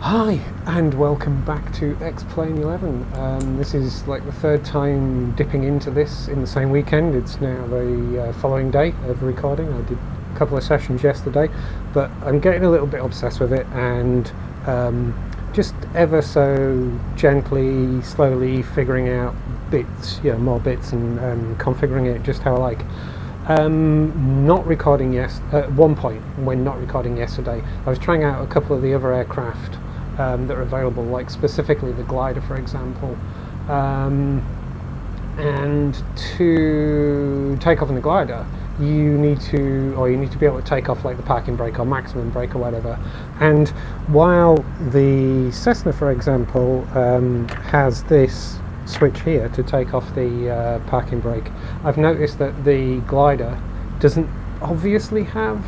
Hi and welcome back to XPlane 11. This is like the third time dipping into this in the same weekend. It's now the following day of recording. I did a couple of sessions yesterday, but I'm getting a little bit obsessed with it and just ever so gently, slowly figuring out bits, more bits and configuring it just how I like. Not recording at one point when not recording yesterday, I was trying out a couple of the other aircraft that are available, like specifically the glider, for example. And to take off in the glider, you need to be able to take off like the parking brake or maximum brake or whatever. And while the Cessna, for example, has this switch here to take off the parking brake, I've noticed that the glider doesn't obviously have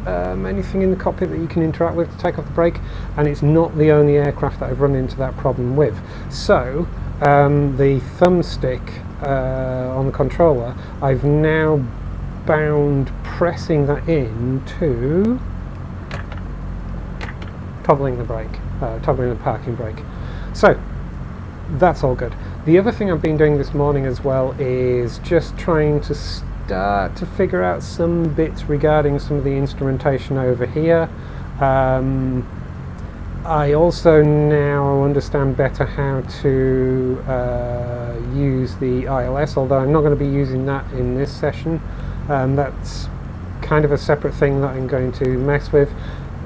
anything in the cockpit that you can interact with to take off the brake, and it's not the only aircraft that I've run into that problem with. So the thumbstick on the controller, I've now bound pressing that in to toggling the brake, toggling the parking brake. So that's all good. The other thing I've been doing this morning as well is just trying to start to figure out some bits regarding some of the instrumentation over here. I also now understand better how to use the ILS, although I'm not going to be using that in this session. That's kind of a separate thing that I'm going to mess with.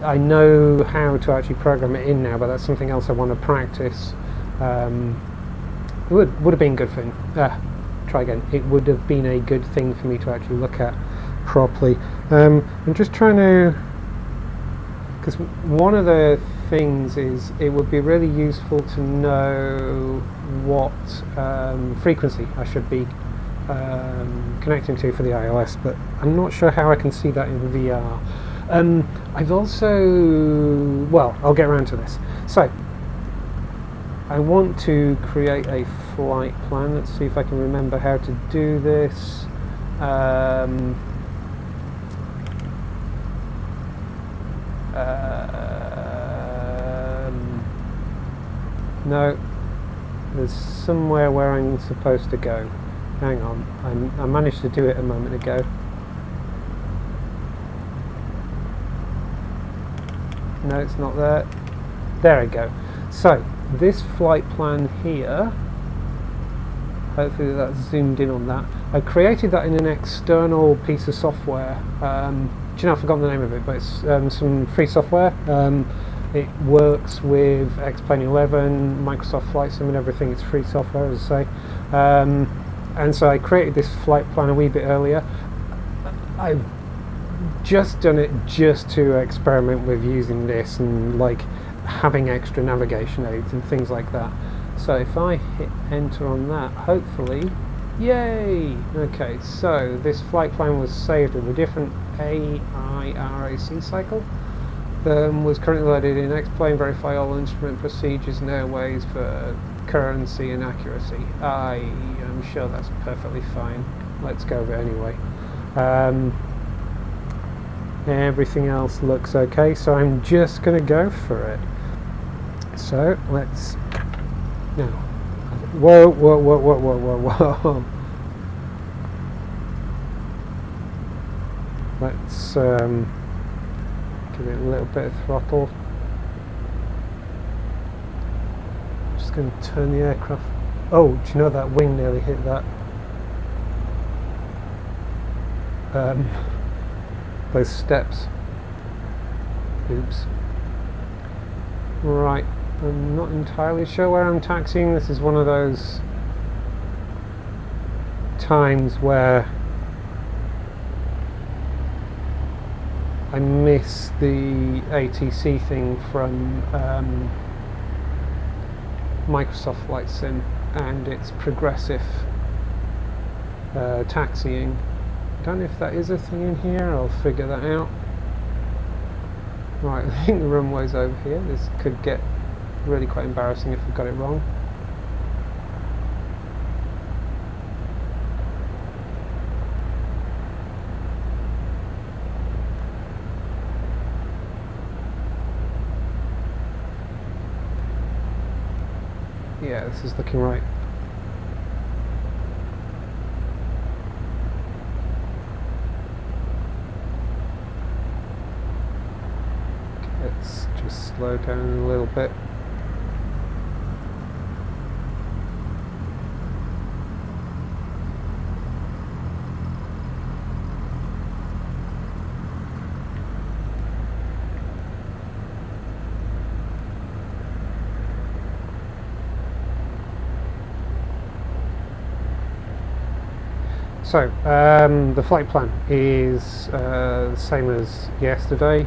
I know how to actually program it in now, but that's something else I want to practice. It would have been good for try again. It would have been a good thing for me to actually look at properly. I'm just trying to, because one of the things is it would be really useful to know what frequency I should be connecting to for the ILS, but I'm not sure how I can see that in VR. I've also, well, I'll get around to this. So I want to create a flight plan. Let's see if I can remember how to do this. No, there's somewhere where I'm supposed to go. Hang on, I managed to do it a moment ago. No, it's not there. There I go. So this flight plan here, hopefully that's zoomed in on that. I created that in an external piece of software. Do you know, I've forgotten the name of it, but it's some free software. It works with XPlane 11, Microsoft Flight Sim and everything. It's free software, as I say. And so I created this flight plan a wee bit earlier. I've just done it just to experiment with using this and like having extra navigation aids and things like that. So if I hit enter on that, hopefully, yay! Okay, so this flight plan was saved with a different AIRAC cycle. Was currently loaded in XPlane, verify all instrument procedures and airways for currency and accuracy. I am sure that's perfectly fine. Let's go with it anyway. Everything else looks okay, so I'm just going to go for it. So let's now. Whoa! Let's give it a little bit of throttle. Just going to turn the aircraft. Oh, do you know that wing nearly hit that? Those steps. Oops. Right, I'm not entirely sure where I'm taxiing. This is one of those times where I miss the ATC thing from Microsoft Flight Sim and its progressive taxiing. I don't know if that is a thing in here. I'll figure that out. Right, I think the runway's over here. This could get really quite embarrassing if I got it wrong. Yeah, this is looking right. Let's just slow down a little bit. So, the flight plan is the same as yesterday.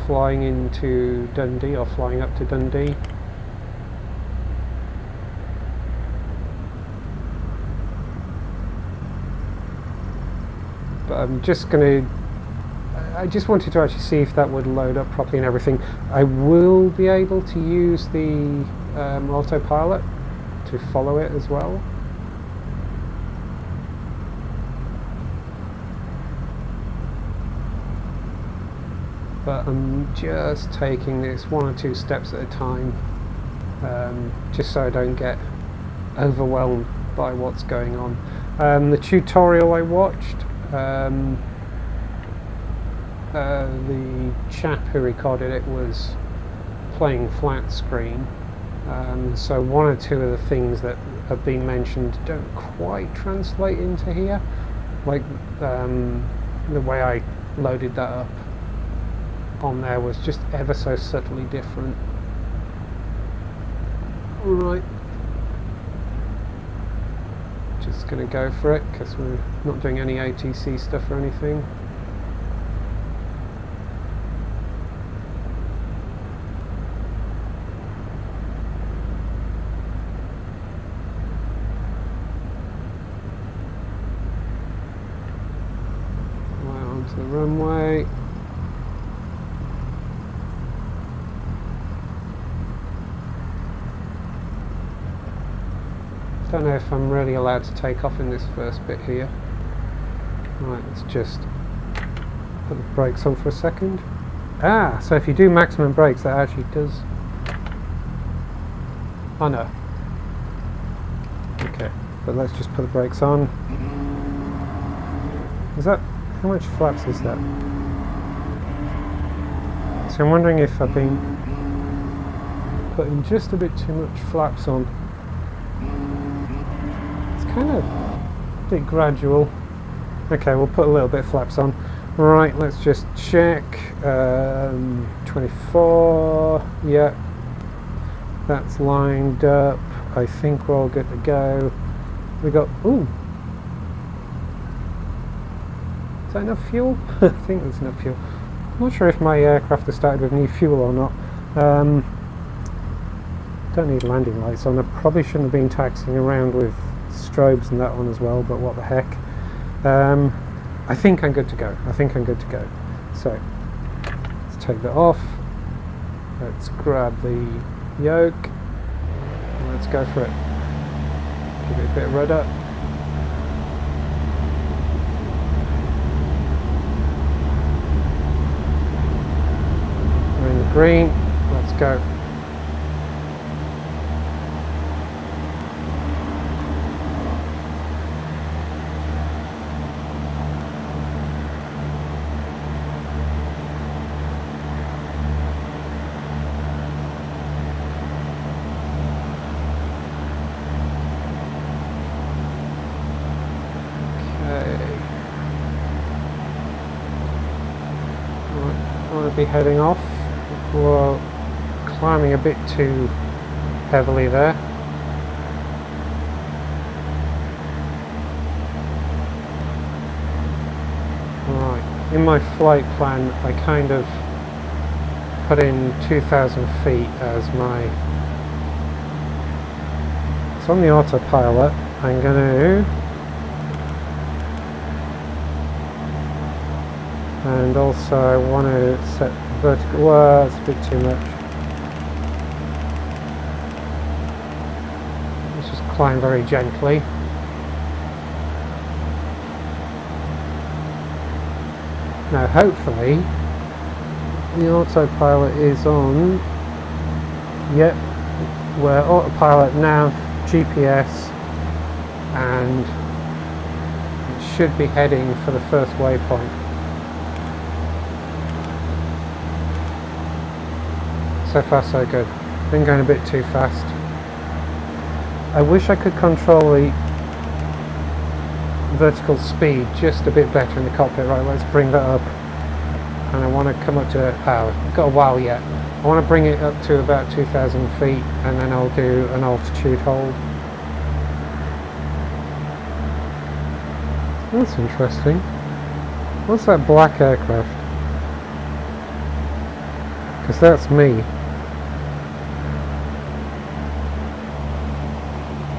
Flying into Dundee, or flying up to Dundee. But I'm just going to... I just wanted to actually see if that would load up properly and everything. I will be able to use the autopilot to follow it as well. But I'm just taking this 1 or 2 steps at a time, just so I don't get overwhelmed by what's going on. The tutorial I watched, the chap who recorded it was playing flat screen, so 1 or 2 of the things that have been mentioned don't quite translate into here, like the way I loaded that up on there was just ever so subtly different. Right, just gonna go for it because we're not doing any ATC stuff or anything. Right onto the runway. Don't know if I'm really allowed to take off in this first bit here. Right, let's just put the brakes on for a second. Ah, so if you do maximum brakes, that actually does... Oh no. Okay, but let's just put the brakes on. Is that... how much flaps is that? So I'm wondering if I've been putting just a bit too much flaps on. Kind of a bit gradual. Okay, we'll put a little bit of flaps on. Right, let's just check. 24. Yeah, that's lined up. I think we're all good to go. We got... ooh, is that enough fuel? I think there's enough fuel. I'm not sure if my aircraft has started with new fuel or not. Don't need landing lights on. I probably shouldn't have been taxiing around with strobes and that on as well, but what the heck. I think I'm good to go. I think I'm good to go. So let's take that off. Let's grab the yoke and let's go for it. Give it a bit of rudder. We're in the green. Let's go. Be heading off. We're climbing a bit too heavily there. Right, in my flight plan I kind of put in 2,000 feet as my... so on the autopilot I'm going to... and also I want to set vertical... well, it's a bit too much. Let's just climb very gently. Now hopefully The autopilot is on. Yep, we're autopilot nav, GPS, and it should be heading for the first waypoint. So far so good. Been going a bit too fast. I wish I could control the vertical speed just a bit better in the cockpit. Right, let's bring that up. And I want to come up to, I've got a while yet. I want to bring it up to about 2,000 feet and then I'll do an altitude hold. That's interesting. What's that black aircraft? Because that's me.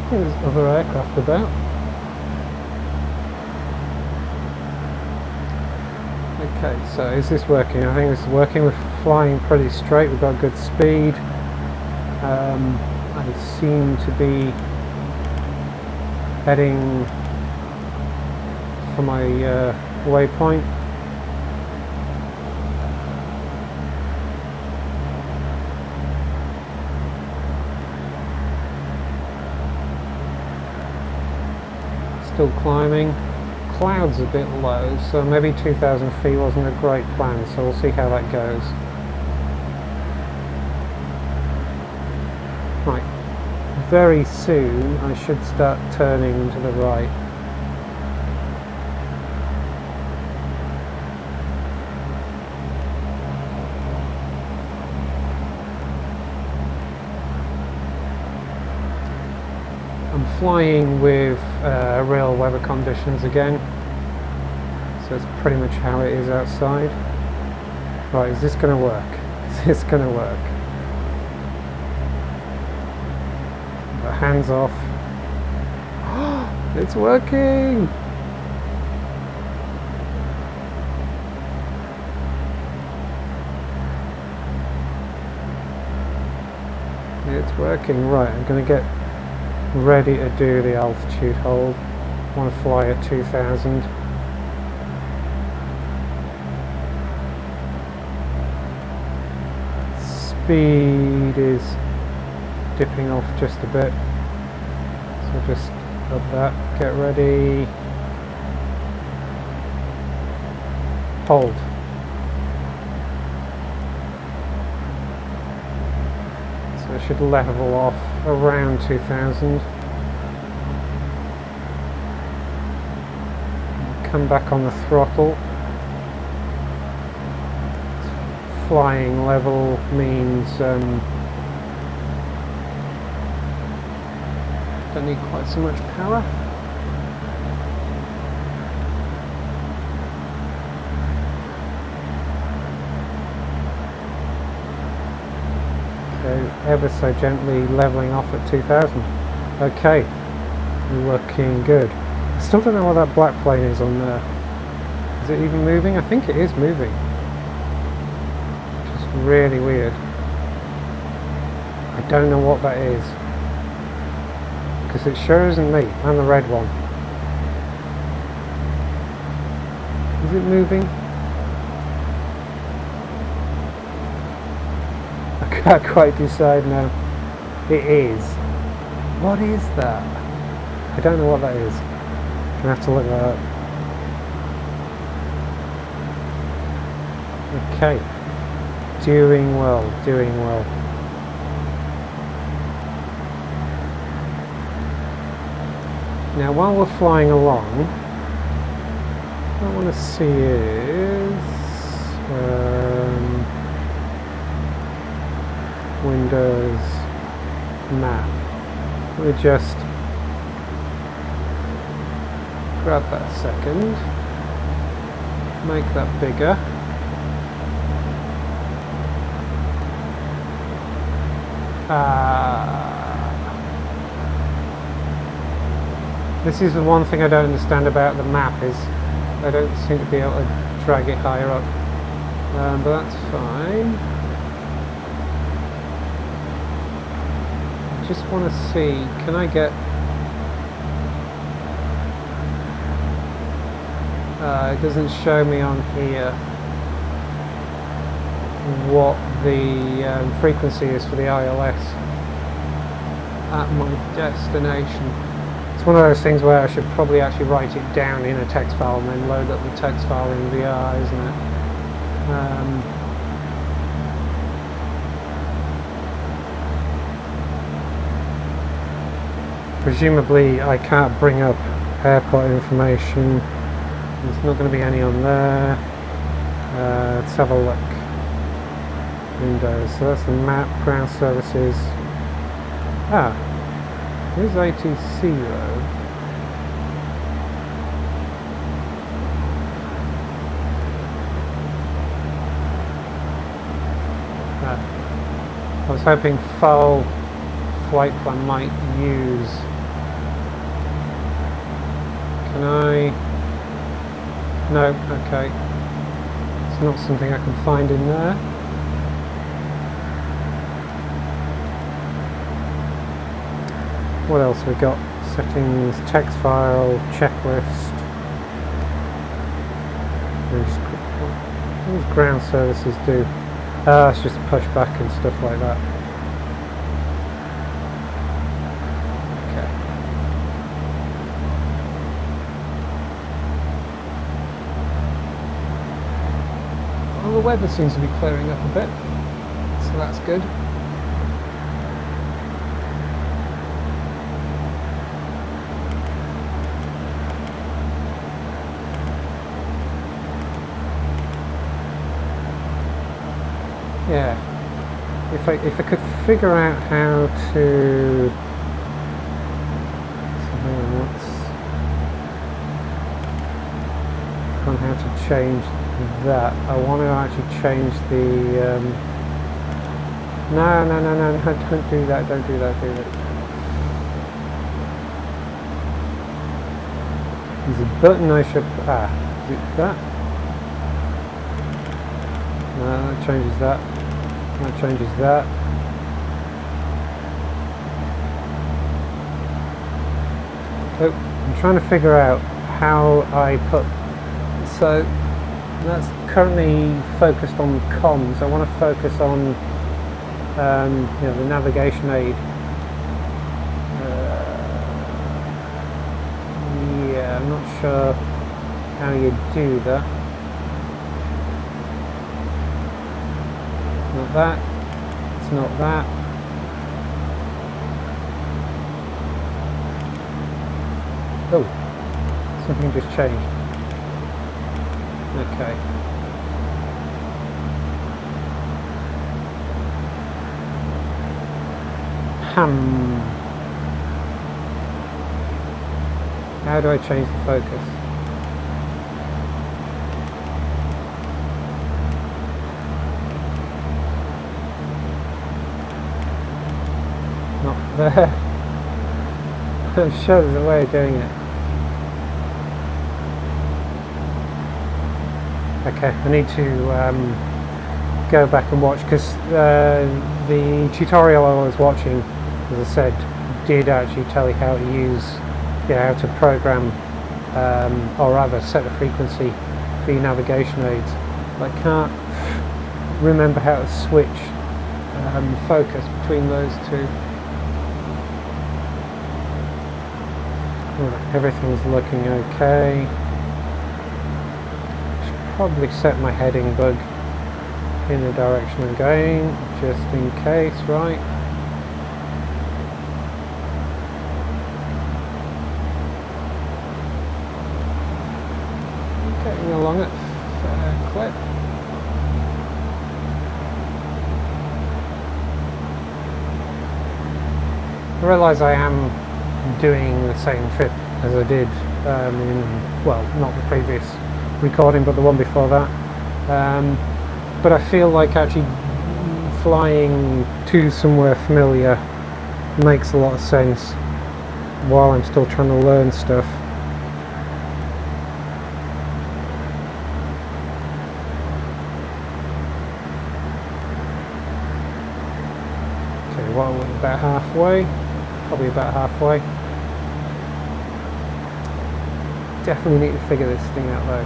There's other aircraft about. Okay, so is this working? I think this is working. We're flying pretty straight, we've got good speed. I seem to be heading for my waypoint. Still climbing. Clouds a bit low, so maybe 2,000 feet wasn't a great plan, so we'll see how that goes. Right, very soon I should start turning to the right. I'm flying with real weather conditions again, so it's pretty much how it is outside. Right, is this going to work? Is this going to work? But hands off. It's working! It's working. Right, I'm going to get ready to do the altitude hold. I want to fly at 2,000. Speed is dipping off just a bit, so just up that, get ready, hold. So it should level off around 2,000. Come back on the throttle. Flying level means don't need quite so much power. So ever so gently leveling off at 2,000. Okay, looking good. I still don't know what that black plane is on there. Is it even moving? I think it is moving. Just really weird. I don't know what that is. Because it sure isn't me. I'm the red one. Is it moving? I can't quite decide now. It is. What is that? I don't know what that is. I'm going to have to look that up. Okay. Doing well, doing well. Now while we're flying along, what I want to see is Windows map. Let me just grab that second, make that bigger. This is the one thing I don't understand about the map, is I don't seem to be able to drag it higher up, but that's fine. I just want to see, can I get it doesn't show me on here. what the frequency is for the ILS at my destination. It's one of those things where I should probably actually write it down in a text file and then load up the text file in VR, isn't it? Presumably I can't bring up airport information. There's not going to be any on there. Let's have a look. Windows. So that's the map, ground services. Ah, here's ATC though. I was hoping FOL flight plan might use. Can I? No, okay. It's not something I can find in there. What else we got? Settings, text file, checklist. What does ground services do? It's just pushback and stuff like that. Okay. Well, the weather seems to be clearing up a bit, so that's good. Yeah, if I could figure out how to, on how to change that. I want to actually change the. No, don't do that. Don't do that. There's a button I should. Is it that? No, that changes that. That changes that. So I'm trying to figure out how I put. So that's currently focused on comms. I want to focus on you know, the navigation aid. Yeah, I'm not sure how you do that. Not that, it's not that. Oh, something just changed. Okay. How do I change the focus? Not there. I'm sure there's a way of doing it. Okay, I need to go back and watch, because the tutorial I was watching, as I said, did actually tell you how to use, how to program, or rather set the frequency for your navigation aids. I can't remember how to switch focus between those two. Right, everything's looking okay. Should probably set my heading bug in the direction I'm going, just in case, right? Getting along at fair clip. I realise I am doing the same trip as I did in, well, not the previous recording but the one before that, but I feel like actually flying to somewhere familiar makes a lot of sense while I'm still trying to learn stuff. Okay, well, we're about halfway. Probably about halfway. Definitely need to figure this thing out though.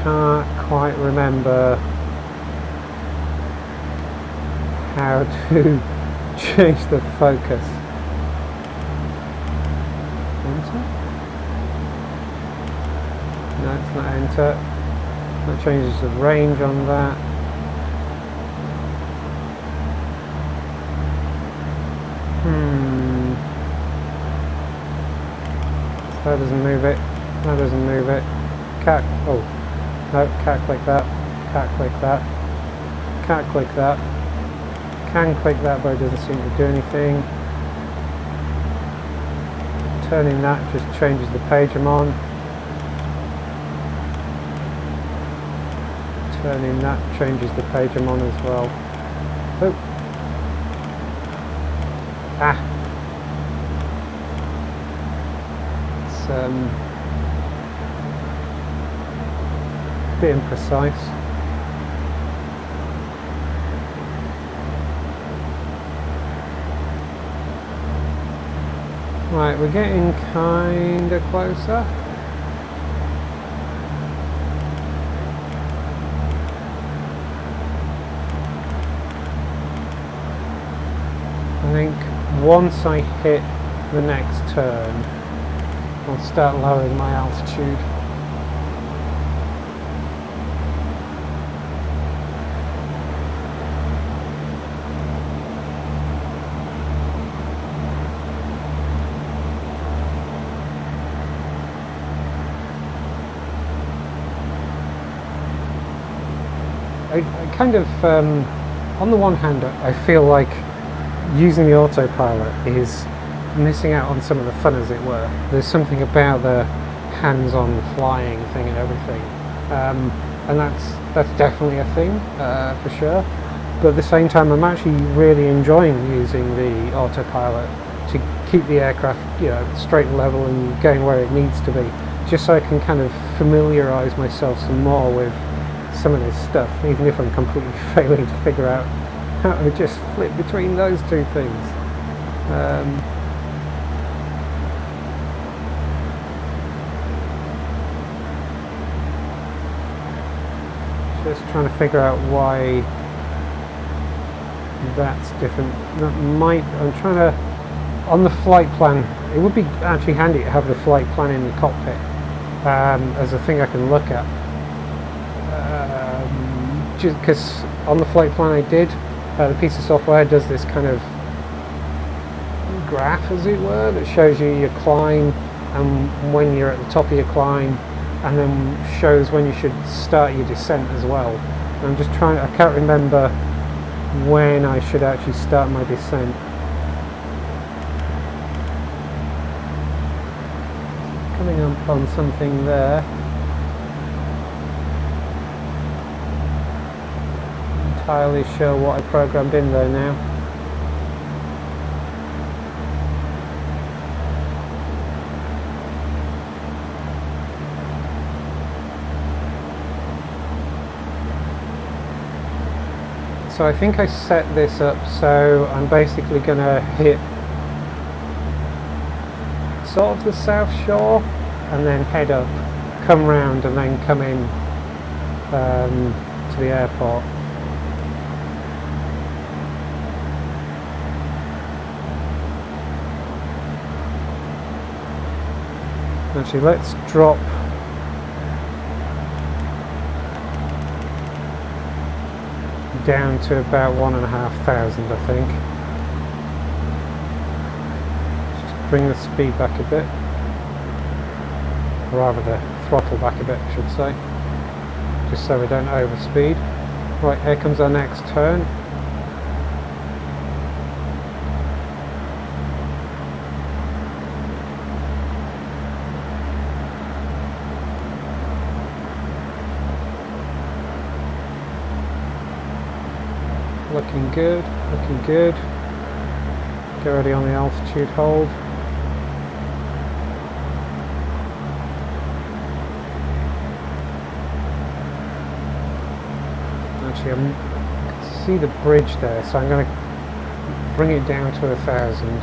Can't quite remember how to change the focus. Enter? No, it's not enter. That changes the range on that. That doesn't move it. That doesn't move it. Can't. Oh, no! Can't click that. Can't click that. Can't click that. Can click that, but it doesn't seem to do anything. Turning that just changes the page I'm on. Turning that changes the page I'm on as well. Oh. Ah. It's a bit imprecise. Right, we're getting kinda closer. I think once I hit the next turn, I'll start lowering my altitude. I kind of, on the one hand, I feel like using the autopilot is missing out on some of the fun, as it were. There's something about the hands-on flying thing and everything, and that's definitely a thing, for sure. But at the same time, I'm actually really enjoying using the autopilot to keep the aircraft, straight and level and going where it needs to be, just so I can kind of familiarise myself some more with some of this stuff, even if I'm completely failing to figure out how to just flip between those two things. Just trying to figure out why that's different. I'm trying to, on the flight plan, it would be actually handy to have the flight plan in the cockpit as a thing I can look at. Just because on the flight plan I did, the piece of software does this kind of graph, as it were, that shows you your climb and when you're at the top of your climb, and then shows when you should start your descent as well. And I'm just trying, I can't remember when I should actually start my descent. Coming up on something there. Entirely sure what I programmed in there now. So I think I set this up so I'm basically going to hit sort of the south shore and then head up, come round and then come in to the airport. Actually, let's drop down to about 1,500, I think. Just bring the speed back a bit, or rather the throttle back a bit, I should say, just so we don't overspeed. Right, here comes our next turn. Looking good, looking good. Get ready on the altitude hold. Actually, I can see the bridge there, so I'm going to bring it down to 1,000.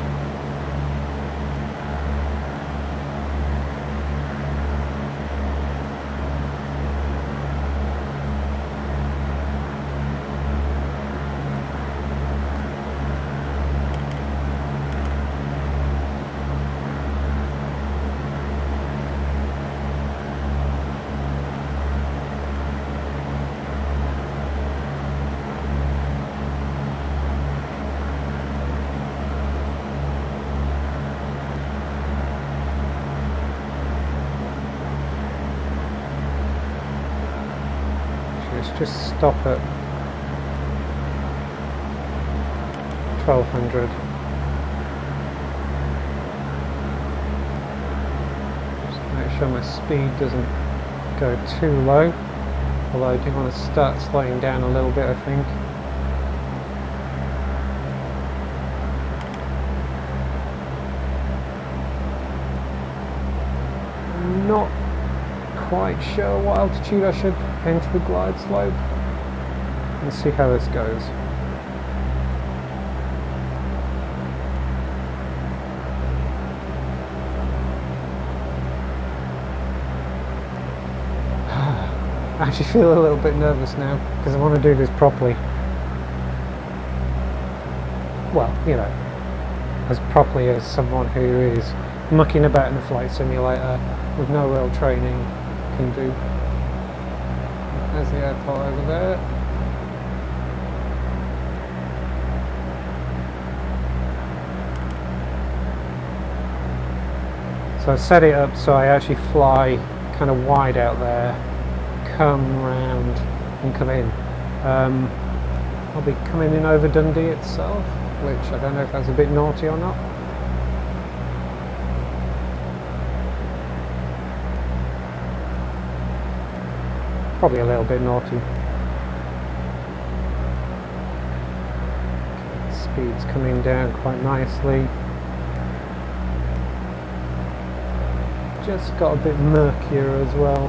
just stop at 1200. Just make sure my speed doesn't go too low, although I do want to start slowing down a little bit, I think. Not quite sure what altitude I should enter the glide slope. Let's see how this goes. I actually feel a little bit nervous now because I want to do this properly. Well, you know, as properly as someone who is mucking about in a flight simulator with no real training can do. There's the airport over there. So I set it up so I actually fly kind of wide out there, come round and come in. I'll be coming in over Dundee itself, which I don't know if that's a bit naughty or not. Probably a little bit naughty. Speed's coming down quite nicely. Just got a bit murkier as well.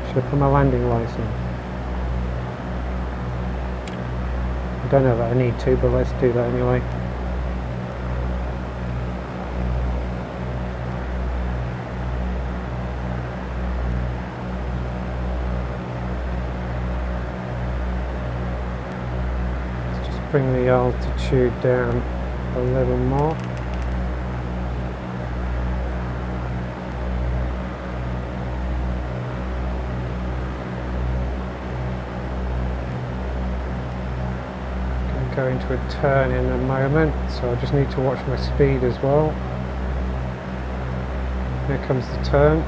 Should I put my landing lights on? I don't know that I need to, but let's do that anyway. Let's just bring the altitude down a little more. Go into a turn in a moment, so I just need to watch my speed as well. Here comes the turn.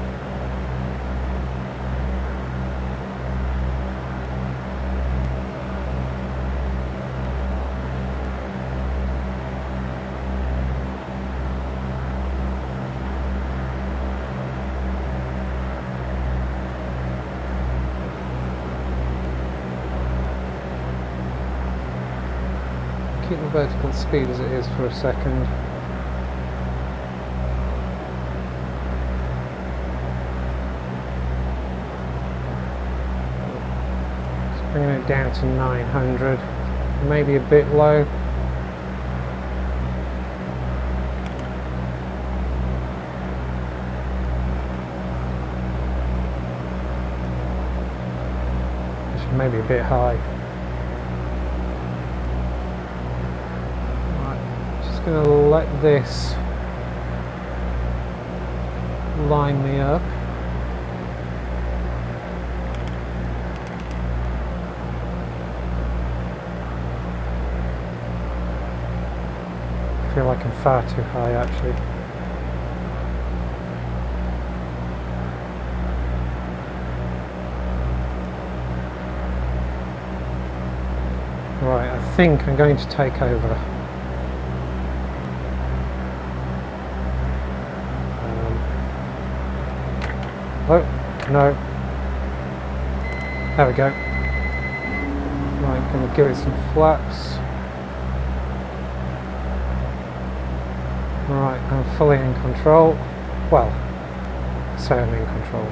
Keep the vertical speed as it is for a second. Just bringing it down to 900, maybe a bit low. Actually, maybe a bit high. Going to let this line me up. I feel like I'm far too high actually. Right, I think I'm going to take over. Oh, no. There we go. Right, going to give it some flaps. Right, I'm fully in control. Well, I say I'm in control.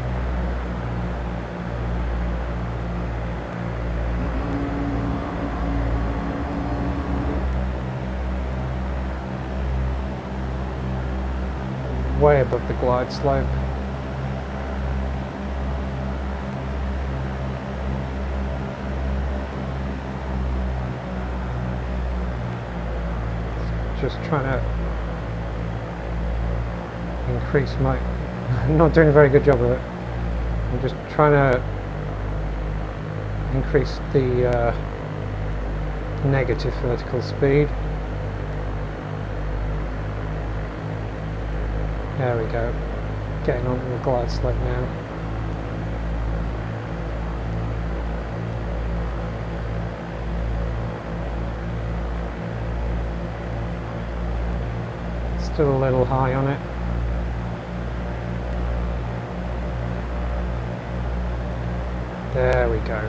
Way above the glide slope. Just trying to increase my... I'm not doing a very good job of it. I'm just trying to increase the negative vertical speed. There we go. Getting onto the glide slope now. Still a little high on it. There we go.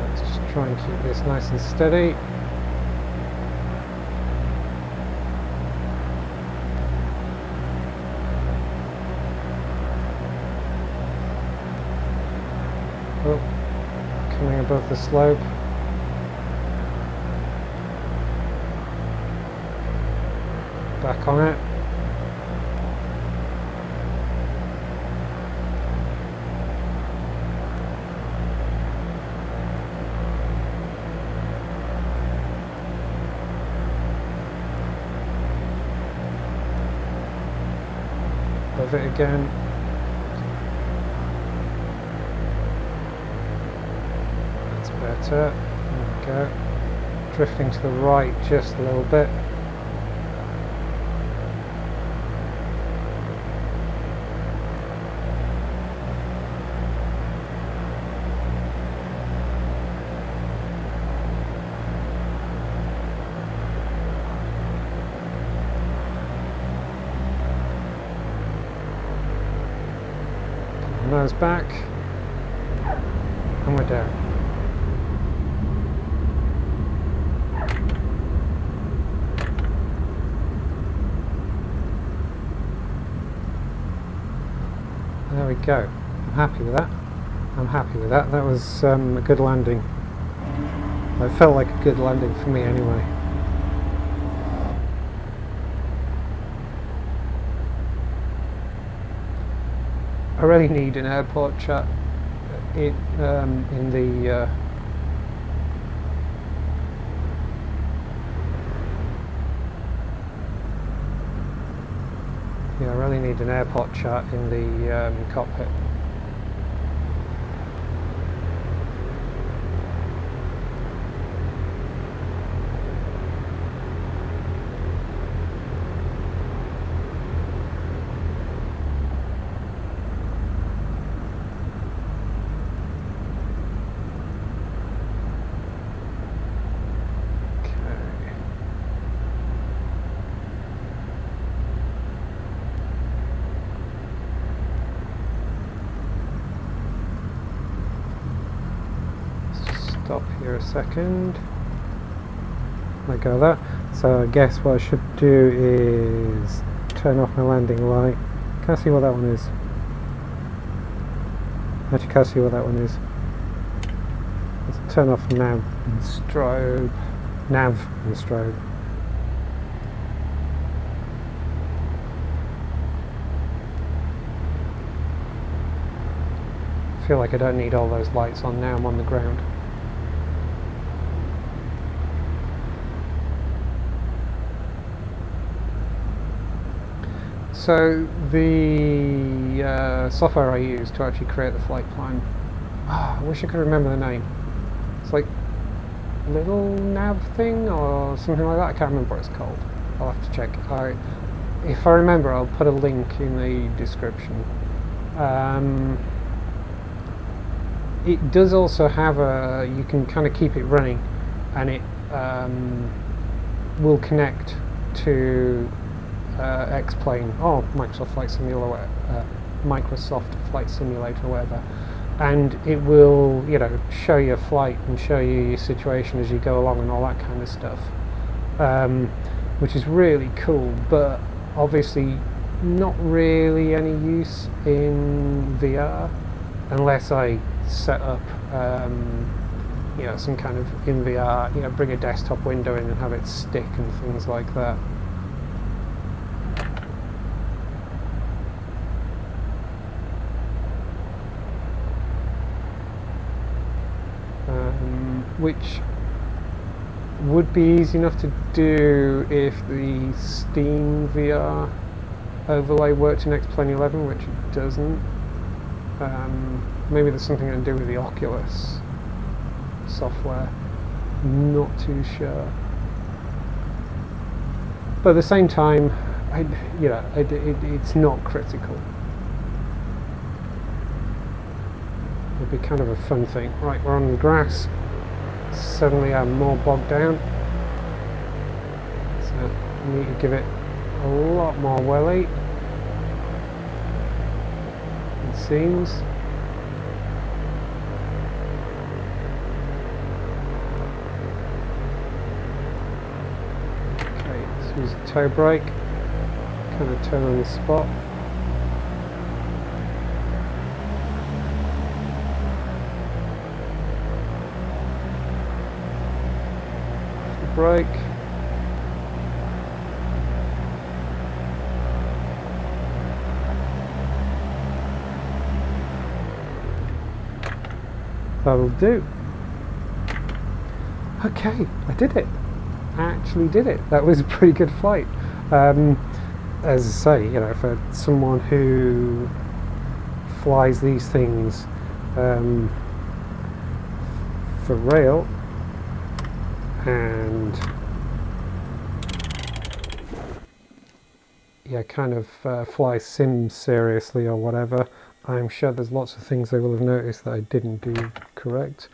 Let's just try and keep this nice and steady. Oh, coming above the slope. Back on it. Above it again. That's better. There we go. Drifting to the right just a little bit. Nose back, and we're down. There we go. I'm happy with that. I'm happy with that. That was a good landing. It felt like a good landing for me anyway. I really need an airport chat in the yeah, I really need an airport chat in the cockpit. Stop here a second. Let go of that. So I guess what I should do is turn off my landing light. Can I see what that one is? Actually, can't see what that one is. Let's turn off nav and strobe. Nav and strobe. I feel like I don't need all those lights on now I'm on the ground. So the software I use to actually create the flight plan, I wish I could remember the name. It's like Little Nav thing or something like that. I can't remember what it's called. I'll have to check. If I remember, I'll put a link in the description. It does also have you can kind of keep it running, and it will connect to XPlane or Microsoft Flight Simulator, whatever, and it will, you know, show you a flight and show you your situation as you go along and all that kind of stuff, which is really cool, but obviously not really any use in VR unless I set up you know, some kind of in VR, you know, bring a desktop window in and have it stick and things like that. Which would be easy enough to do if the Steam VR overlay worked in XPlane 11, which it doesn't. Maybe there's something to do with the Oculus software. Not too sure. But at the same time, it's not critical. It'll be kind of a fun thing. Right, we're on the grass. Suddenly I'm more bogged down. So I need to give it a lot more welly. It seems. Okay, let's use the toe brake. Kind of turn on the spot. Brake. That'll do. Okay, I did it. I actually did it. That was a pretty good flight. As I say, you know, for someone who flies these things for rail and yeah, kind of fly sim seriously or whatever, I'm sure there's lots of things they will have noticed that I didn't do correct.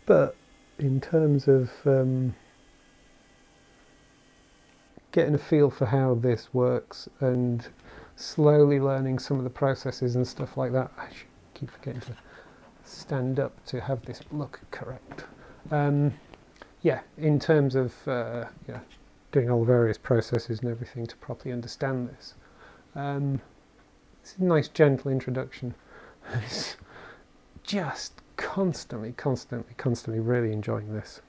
But in terms of getting a feel for how this works and slowly learning some of the processes and stuff like that, I should keep forgetting to stand up to have this look correct. Yeah, in terms of yeah, doing all the various processes and everything to properly understand this, it's a nice gentle introduction. It's just constantly really enjoying this.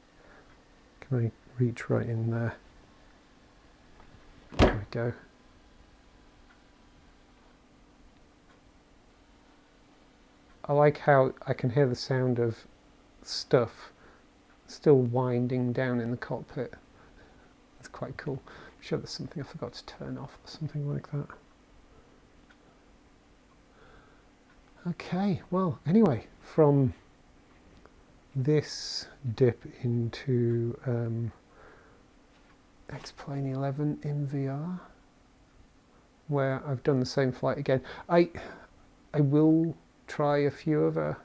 Can I reach right in there? There we go. I like how I can hear the sound of stuff still winding down in the cockpit. That's quite cool. I'm sure there's something I forgot to turn off or something like that. Okay, well, anyway, from this dip into XPlane 11 in VR, where I've done the same flight again. I will try a few other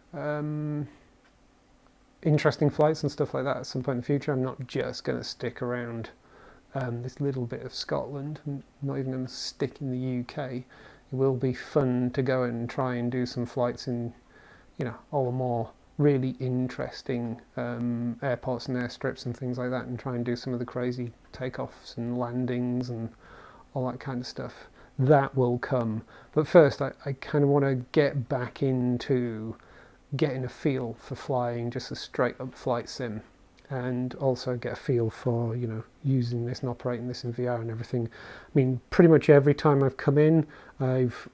interesting flights and stuff like that at some point in the future. I'm not just going to stick around this little bit of Scotland. I'm not even going to stick in the UK. It will be fun to go and try and do some flights in, you know, all the more really interesting airports and airstrips and things like that, and try and do some of the crazy takeoffs and landings and all that kind of stuff. That will come. But first, I kind of want to get back into getting a feel for flying just a straight up flight sim, and also get a feel for, you know, using this and operating this in VR and everything. I mean, pretty much every time I've come in, I've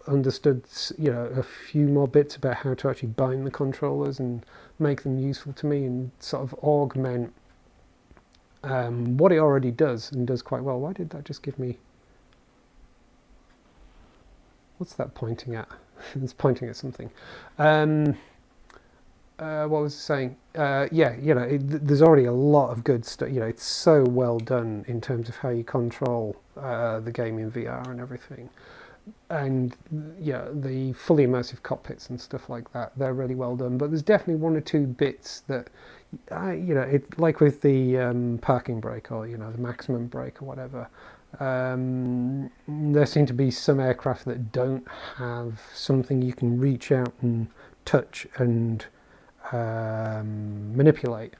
understood, you know, a few more bits about how to actually bind the controllers and make them useful to me and sort of augment what it already does, and does quite well. Why did that just give me... What's that pointing at? It's pointing at something. What was I saying? Yeah, you know, there's already a lot of good stuff. You know, it's so well done in terms of how you control the game in VR and everything. And yeah, the fully immersive cockpits and stuff like that, they're really well done. But there's definitely one or two bits that, you know, it, like with the parking brake, or, you know, the maximum brake or whatever. There seem to be some aircraft that don't have something you can reach out and touch and manipulate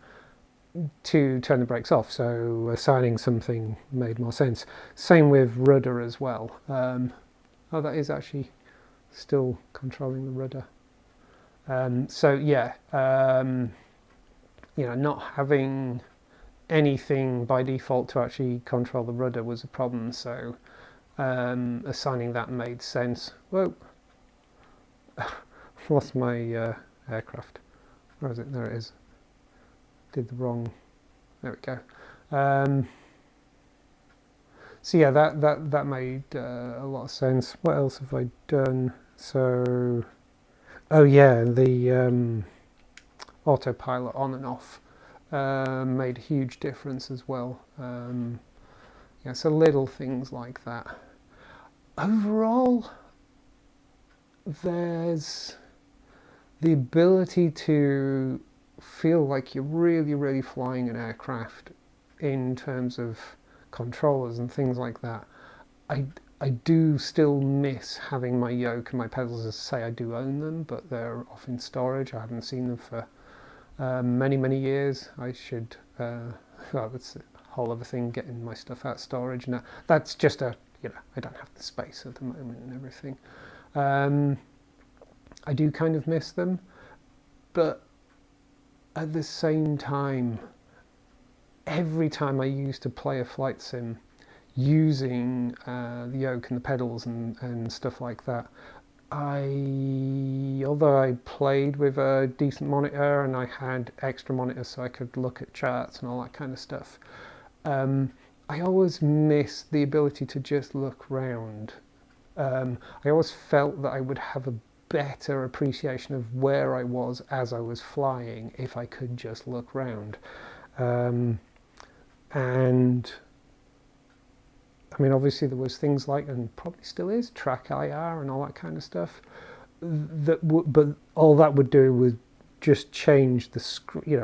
to turn the brakes off, so assigning something made more sense. Same with rudder as well. Oh, that is actually still controlling the rudder. So yeah, you know, not having anything by default to actually control the rudder was a problem, so assigning that made sense. Whoa, lost my aircraft. Where is it? There it is. Did the wrong... There we go. So yeah, that made a lot of sense. What else have I done? So, oh yeah, the autopilot on and off made a huge difference as well. Yeah, so little things like that. Overall, there's the ability to feel like you're really, really flying an aircraft in terms of controllers and things like that. I do still miss having my yoke and my pedals. As I say, I do own them, but they're off in storage. I haven't seen them for many years. I should, well, that's a whole other thing, getting my stuff out of storage. Now, that's just I don't have the space at the moment and everything. I do kind of miss them, but at the same time, every time I used to play a flight sim using the yoke and the pedals and stuff like that, although I played with a decent monitor and I had extra monitors so I could look at charts and all that kind of stuff, I always missed the ability to just look round. I always felt that I would have a better appreciation of where I was as I was flying if I could just look round. And I mean, obviously there was things like, and probably still is, track IR and all that kind of stuff. But all that would do would just change the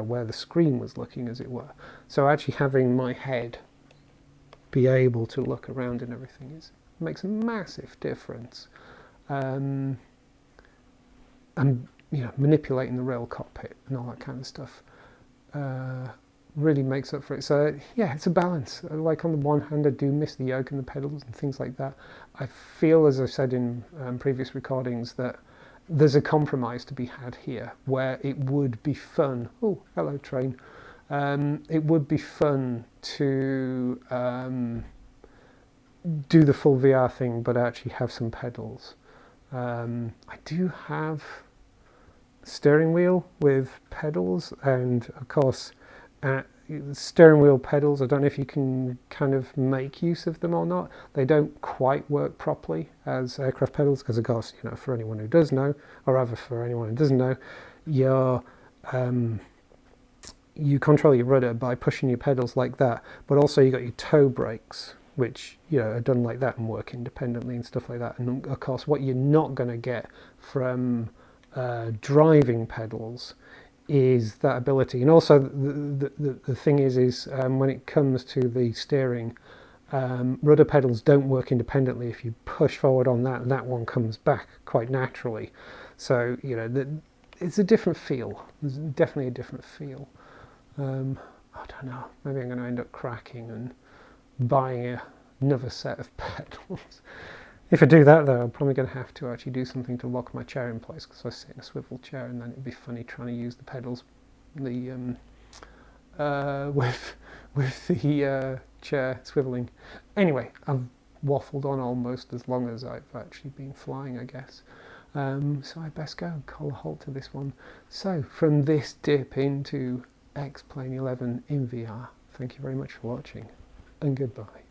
where the screen was looking, as it were. So actually having my head be able to look around and everything makes a massive difference. And manipulating the rail cockpit and all that kind of stuff really makes up for it. So yeah, it's a balance. Like on the one hand, I do miss the yoke and the pedals and things like that. I feel, as I've said in previous recordings, that there's a compromise to be had here where it would be fun. Oh, hello train. It would be fun to do the full VR thing, but actually have some pedals. I do have steering wheel with pedals, and of course steering wheel pedals, I don't know if you can kind of make use of them or not. They don't quite work properly as aircraft pedals because, of course, for anyone who does know, or rather for anyone who doesn't know, you control your rudder by pushing your pedals like that, but also you got your toe brakes, which are done like that and work independently and stuff like that. And of course, what you're not going to get from driving pedals is that ability. And also the thing is when it comes to the steering, rudder pedals don't work independently. If you push forward on that one comes back quite naturally. So it's a different feel. There's definitely a different feel. I don't know, maybe I'm going to end up cracking and buying another set of pedals. If I do that, though, I'm probably going to have to actually do something to lock my chair in place, because I sit in a swivel chair, and then it'd be funny trying to use the pedals with the chair swiveling. Anyway, I've waffled on almost as long as I've actually been flying, I guess. So I best go and call a halt to this one. So from this dip into XPlane 11 in VR, thank you very much for watching, and goodbye.